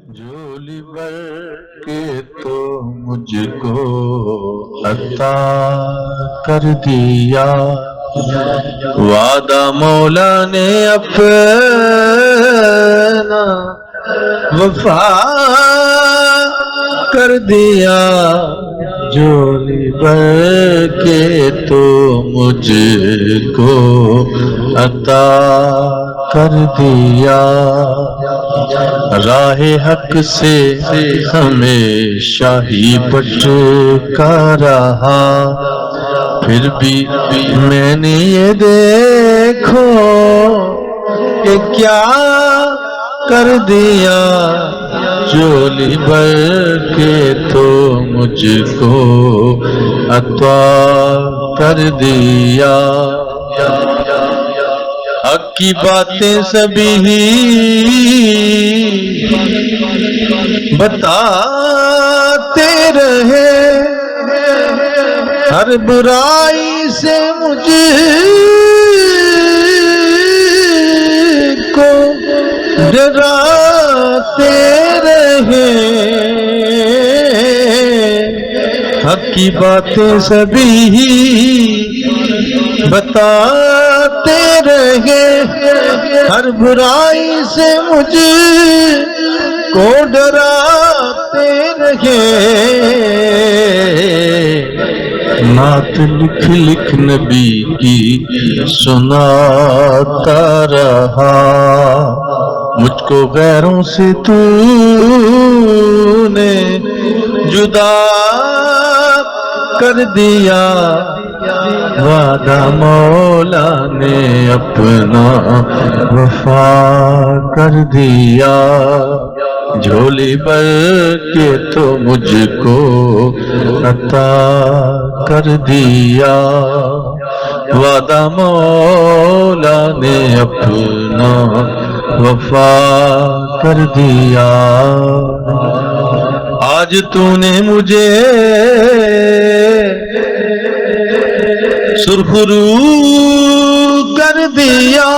جھولی بھر کے تو مجھ کو عطا کر دیا، وعدہ مولا نے اپنا وفا کر دیا، جھولی بھر کے تو مجھ کو عطا کر دیا، راہ حق سے ہمیشہ ہی بھٹکا رہا، پھر بھی میں نے یہ دیکھو کہ کیا کر دیا، جھولی بھر کے تو مجھ کو عطا کر دیا، حق کی باتیں سبھی بتاتے رہے، ہر برائی سے مجھ کو ڈراتے رہے، حق کی باتیں سبھی بتاتے رہے، ہر برائی سے مجھ کو ڈراتے رہے، نعت لکھ لکھ نبی کی سناتا رہا، مجھ کو غیروں سے تو نے جدا کر دیا، وعدہ مولا نے اپنا وفا کر دیا، جھولی بھر کے تو مجھ کو عطا کر دیا، وعدہ مولا نے اپنا وفا کر دیا، آج تو نے مجھے سرخرو کر دیا،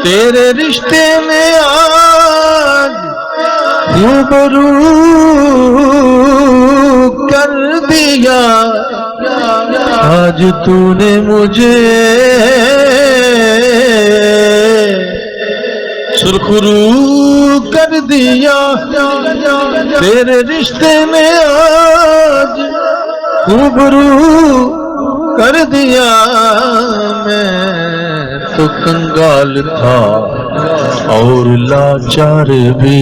تیرے رشتے میں آج روبرو کر دیا، آج تو نے مجھے سرخرو کر دیا، تیرے رشتے میں آج روبرو کر دیا، میں تو کنگال تھا اور لاچار بھی،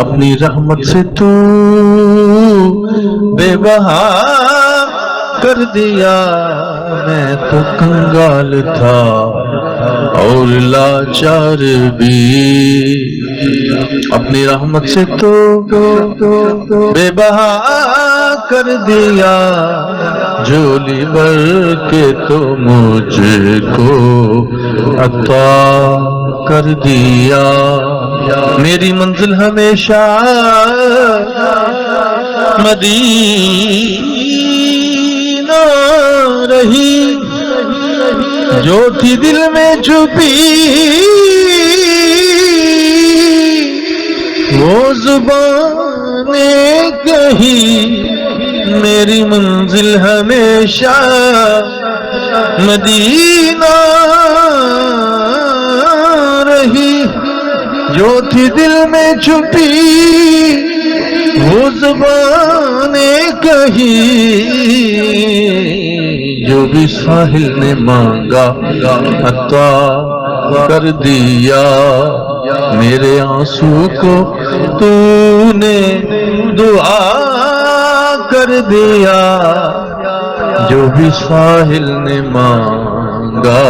اپنی رحمت سے تو بے بہا کر دیا، میں تو کنگال تھا اور لاچار بھی، اپنی رحمت سے تو بے بہا کر دیا، جھولی بھر کے تو مجھ کو عطا کر دیا، میری منزل ہمیشہ مدینہ رہی، جو تھی دل میں چھپی وہ زبان نے کہی، میری منزل ہمیشہ مدینہ رہی، جو تھی دل میں چھپی وہ زبان نے کہی، جو بھی ساحل نے مانگا عطا کر دیا، میرے آنسو کو تو نے دعا کر دیا، جو بھی ساحل نے مانگا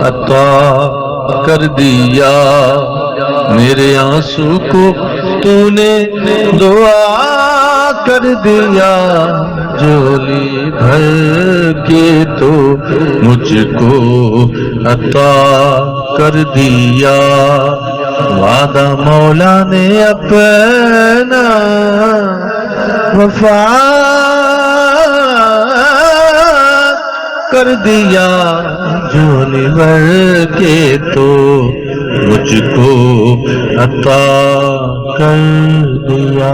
عطا کر دیا، میرے آنسو کو تو نے دعا کر دیا، جھولی بھر کے تو مجھ کو عطا کر دیا، وعدہ مولا نے اپنا وفا کر دیا، جھولی بھر کے تو مجھ کو عطا کر دیا.